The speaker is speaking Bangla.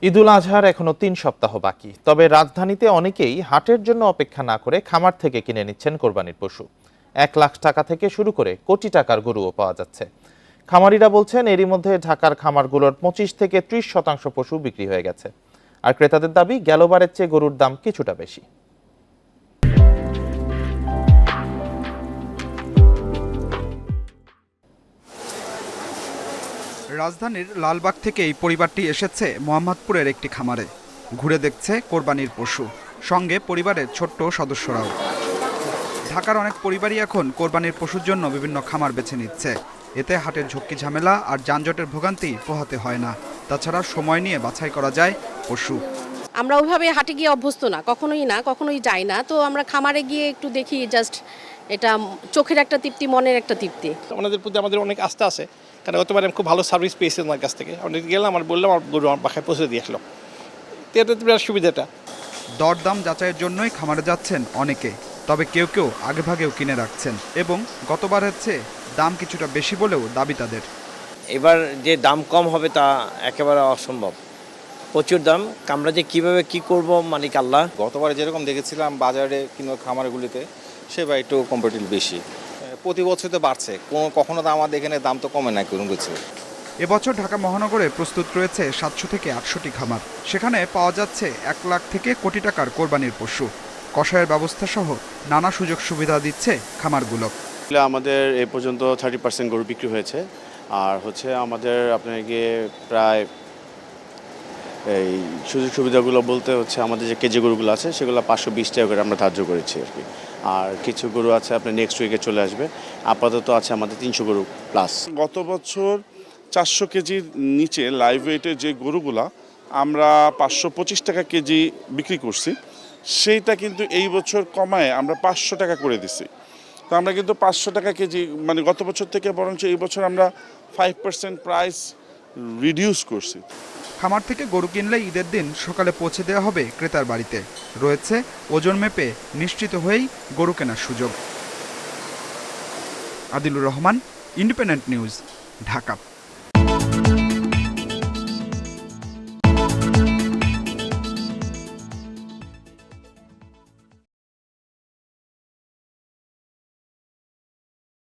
ঈদুল আজহার এখনো ৩ সপ্তাহ বাকি। তবে রাজধানীতে অনেকেই হাটের জন্য অপেক্ষা না করে খামার থেকে কিনে নিচ্ছেন কোরবানির পশু। ১ লাখ টাকা থেকে শুরু করে কোটি টাকার গরুও পাওয়া যাচ্ছে। খামারিরা বলছেন এরই মধ্যে ঢাকার খামারগুলোর ২৫ থেকে ৩০% পশু বিক্রি হয়ে গেছে। আর ক্রেতাদের দাবি গেলবারের চেয়ে গরুর দাম কিছুটা বেশি। রাজধানীর লালবাগ থেকে এই পরিবারটি এসেছে মোহাম্মদপুরের একটি খামারে। ঘুরে দেখছে কোরবানির পশু, সঙ্গে পরিবারের ছোট্ট সদস্যরাও। ঢাকার অনেক পরিবারই এখন কোরবানির পশুর জন্য বিভিন্ন খামার বেছে নিচ্ছে। এতে হাটের ঝক্কি ঝামেলা আর যানজটের ভোগান্তি পোহাতে হয় না। তাছাড়া সময় নিয়ে বাছাই করা যায় পশু। আমরা ওইভাবে হাটে গিয়ে অভ্যস্ত না, কখনোই যাই না। তো আমরা খামারে গিয়ে একটু দেখি, জাস্ট এটা চোখের একটা তৃপ্তি, মনের একটা তৃপ্তি। ওনাদের প্রতি আমাদের অনেক আস্থা আছে, কারণ গতবার আমি খুব ভালো সার্ভিস পেয়েছি ওনার কাছ থেকে। আমি গেলাম, আমার বললাম, আমার গরু আমার বাসায় পৌঁছে দিয়ে আসলো। তো এটা তো বিরাট সুবিধাটা। দরদাম যাচাইয়ের জন্যই খামারে যাচ্ছেন অনেকে, তবে কেউ কেউ আগেভাগেও কিনে রাখছেন এবং গতবারের চেয়ে দাম কিছুটা বেশি বলেও দাবি তাদের। এবার যে দাম কম হবে তা একেবারে অসম্ভব, প্রচুর দাম। আমরা যে কীভাবে কী করব মালিক আল্লাহ। গতবারে যেরকম দেখেছিলাম বাজারে কিংবা খামারগুলিতে, সেবার একটু কম্পারেটিভ বেশি। প্রতি বছর তো বাড়ছে, কখনো তো আমাদের এখানে দাম তো কমে না কোনো কিছু। এবছর ঢাকা মহানগরে প্রস্তুত রয়েছে ৭০০ থেকে ৮০০টি খামার। সেখানে পাওয়া যাচ্ছে ১ লাখ থেকে কোটি টাকার কোরবানির পশু। কষায়ের ব্যবস্থা সহ নানা সুযোগ সুবিধা দিচ্ছে খামারগুলো। আমাদের এ পর্যন্ত 30% গরু বিক্রি হয়েছে। আর আমাদের আপনার গিয়ে প্রায় এই সুযোগ সুবিধাগুলো বলতে আমাদের যে কেজি গরুগুলো আছে সেগুলো 520 টাকা করে আমরা ধার্য করেছি আর কি। আর কিছু গরু আছে আপনার নেক্সট উইকে চলে আসবে। আপাতত আছে আমাদের 300 গরু প্লাস। গত বছর 400 কেজির নিচে লাইভ ওয়েটের যে গরুগুলা আমরা 525 টাকা কেজি বিক্রি করছি, সেইটা কিন্তু এই বছর কমায় আমরা 500 টাকা করে দিছি। তো আমরা কিন্তু 500 টাকা কেজি, মানে গত বছর থেকে বরঞ্চ এই বছর আমরা 5% প্রাইস রিডিউস করছি। খামার থেকে গরু কিনলে ঈদের দিন সকালে পৌঁছে দেওয়া হবে ক্রেতার বাড়িতে। রয়েছে ওজন মেপে নিশ্চিত হয়েই গরু কেনার সুযোগ। Adilur Rahman, independent news, Dhaka.